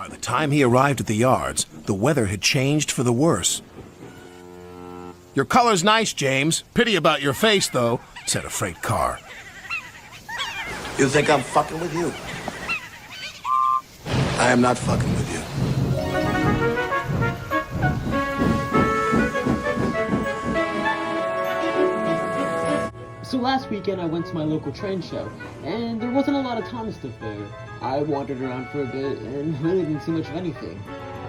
By the time he arrived at the yards, the weather had changed for the worse. "Your color's nice, James. Pity about your face, though," said a freight car. You think I'm fucking with you? I am not fucking with you. So last weekend I went to my local train show, and there wasn't a lot of Thomas stuff there. I wandered around for a bit and really didn't see much of anything.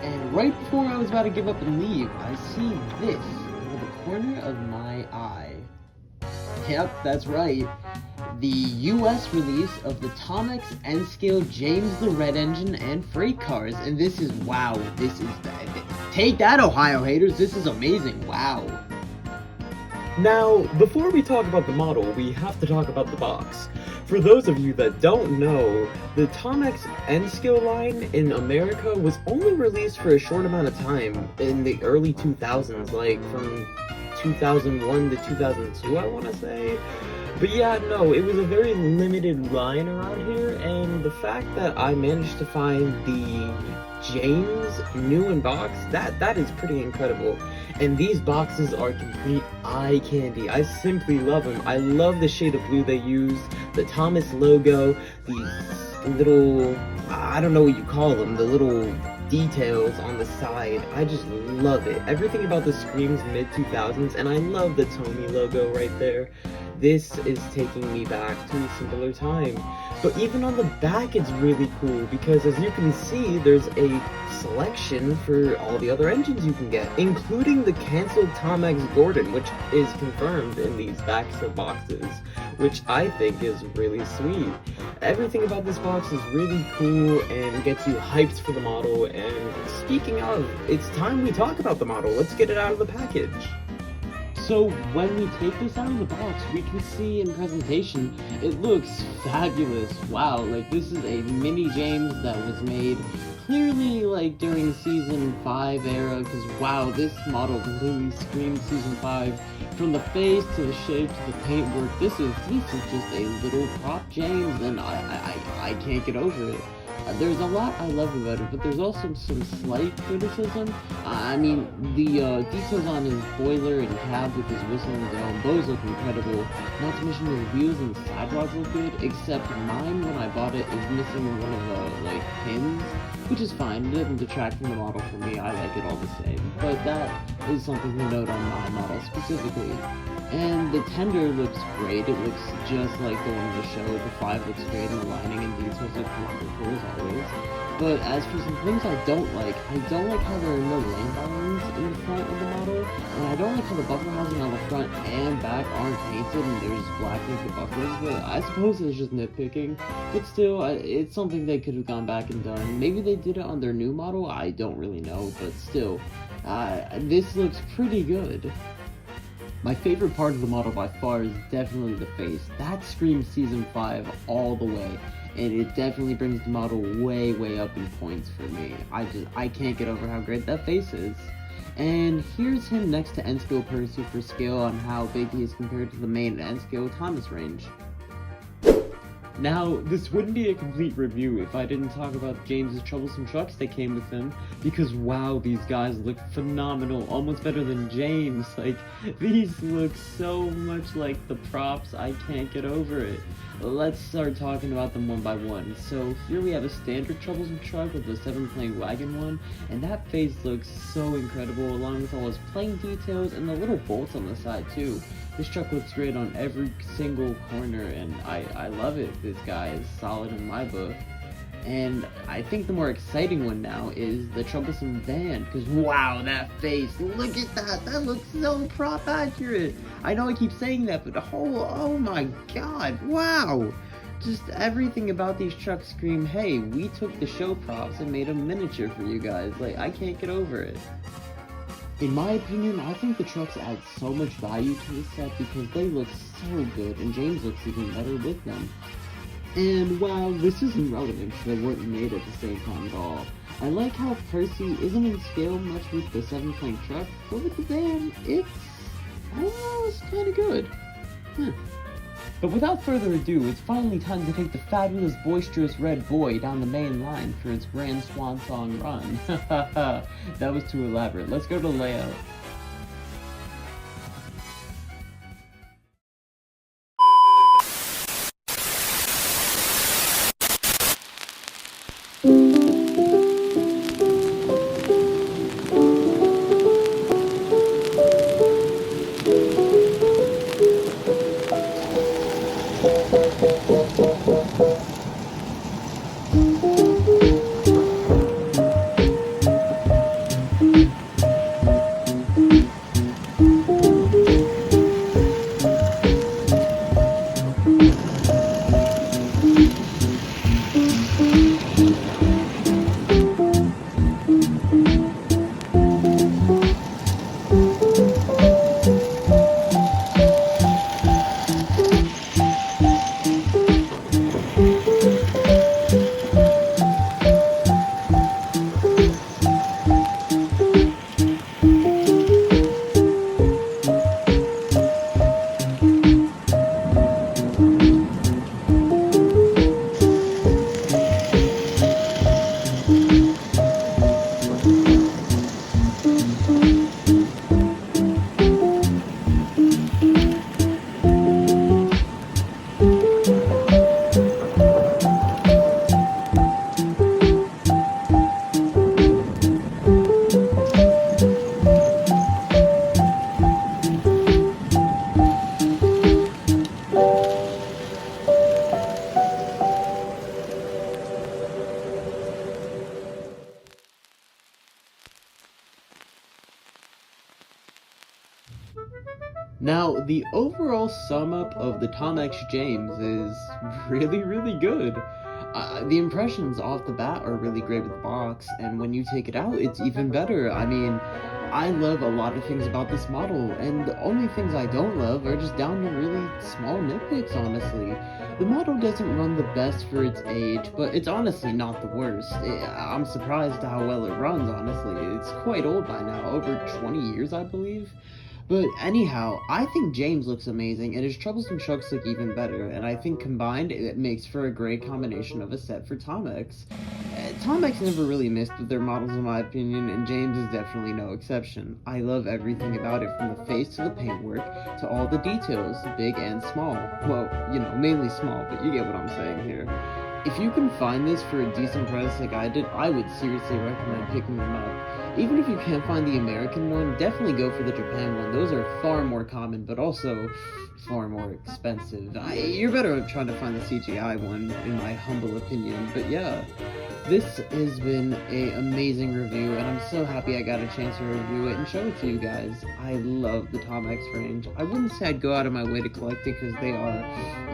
And right before I was about to give up and leave, I see this over the corner of my eye. Yep, that's right. The US release of the TOMIX N-Scale James the Red Engine and freight cars, and this is, wow, this is, take that, Ohio haters, this is amazing, wow. Now, before we talk about the model, we have to talk about the box. For those of you that don't know, the TOMIX N-Scale line in America was only released for a short amount of time in the early 2000s, like from 2001 to 2002, I want to say. But yeah, no, it was a very limited line around here, and the fact that I managed to find the James new in box, that is pretty incredible. And these boxes are complete eye candy. I simply love them. I love the shade of blue they use, the Thomas logo, these little, I don't know what you call them, the little details on the side. I just love it. Everything about this screams mid-2000s, and I love the TOMI logo right there. This is taking me back to a simpler time. But even on the back it's really cool, because as you can see, there's a selection for all the other engines you can get, including the cancelled TOMIX Gordon, which is confirmed in these backs of boxes, which I think is really sweet. Everything about this box is really cool and gets you hyped for the model, and speaking of, it's time we talk about the model. Let's get it out of the package. So when we take this out of the box, we can see in presentation, it looks fabulous. Wow, like this is a mini James that was made clearly like during season 5 era, because wow, this model completely screams season 5. From the face to the shape to the paintwork, this is just a little prop James, and I can't get over it. There's a lot I love about it, but there's also some slight criticism. I mean, the details on his boiler and cab with his whistle and dome, those look incredible. Not to mention the wheels and the side rods look good, except mine, when I bought it, is missing one of the, like, pins, which is fine. It doesn't detract from the model for me. I like it all the same. But that is something to note on my model specifically. And the tender looks great. It looks just like the one in the show. The 5 looks great, and the lining and details look wonderful as always. But as for some things I don't like how there are no lane lines in the front of the model, and I don't like how the buffer housing on the front and back aren't painted and there's black naked buffers. But I suppose it's just nitpicking. But still, it's something they could have gone back and done. Maybe they did it on their new model, I don't really know, but still, this looks pretty good. My favorite part of the model by far is definitely the face. That screams season 5 all the way, and it definitely brings the model way up in points for me. I can't get over how great that face is. And here's him next to N-Scale Percy for scale on how big he is compared to the main N-Scale Thomas range. Now, this wouldn't be a complete review if I didn't talk about James's troublesome trucks that came with him, because wow, these guys look phenomenal, almost better than James. Like, these look so much like the props, I can't get over it. Let's start talking about them one by one. So here we have a standard troublesome truck with a 7-plank wagon one, and that face looks so incredible, along with all his plank details and the little bolts on the side too. This truck looks great on every single corner, and I love it. This guy is solid in my book. And I think the more exciting one now is the troublesome van, because wow, that face, look at that, that looks so prop accurate. I know I keep saying that, but oh my god, wow. Just everything about these trucks scream, hey, we took the show props and made a miniature for you guys. Like, I can't get over it. In my opinion, I think the trucks add so much value to this set because they look so good, and James looks even better with them. And while this isn't relevant because they weren't made at the same time at all, I like how Percy isn't in scale much with the 7-plank truck, but with the van, it's almost kinda good. But without further ado, it's finally time to take the fabulous, boisterous red boy down the main line for its grand swan song run. That was too elaborate. Let's go to layout. Now, the overall sum up of the TOMIX James is really good. The impressions off the bat are really great with the box, and when you take it out, it's even better. I mean, I love a lot of things about this model, and the only things I don't love are just down to really small nitpicks, honestly. The model doesn't run the best for its age, but it's honestly not the worst. I'm surprised how well it runs, honestly. It's quite old by now, over 20 years, I believe. But anyhow, I think James looks amazing, and his troublesome trucks look even better, and I think combined, it makes for a great combination of a set for TOMIX. TOMIX never really missed with their models in my opinion, and James is definitely no exception. I love everything about it, from the face to the paintwork, to all the details, big and small. Well, you know, mainly small, but you get what I'm saying here. If you can find this for a decent price like I did, I would seriously recommend picking them up. Even if you can't find the American one, definitely go for the Japan one. Those are far more common, but also far more expensive. You're better at trying to find the CGI one, in my humble opinion. But yeah, this has been an amazing review, and I'm so happy I got a chance to review it and show it to you guys. I love the TOMIX range. I wouldn't say I'd go out of my way to collect it, because they are,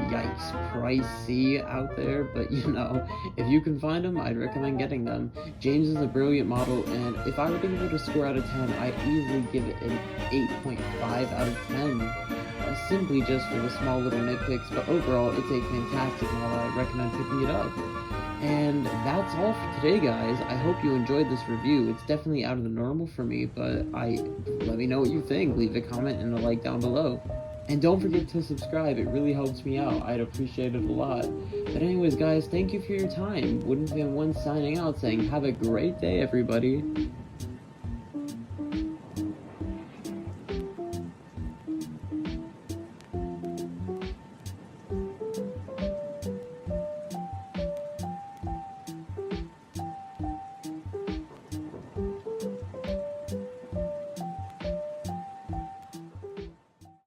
yikes, pricey out there, but you know, if you can find them, I'd recommend getting them. James is a brilliant model, and if I were to give it a score out of 10, I'd easily give it an 8.5 out of 10. Simply just for the small little nitpicks, but overall, it's a fantastic model. I'd recommend picking it up. And that's all for today, guys. I hope you enjoyed this review. It's definitely out of the normal for me, but let me know what you think. Leave a comment and a like down below. And don't forget to subscribe, it really helps me out. I'd appreciate it a lot. But anyways, guys, thank you for your time. Wouldn't be one signing out saying, have a great day, everybody.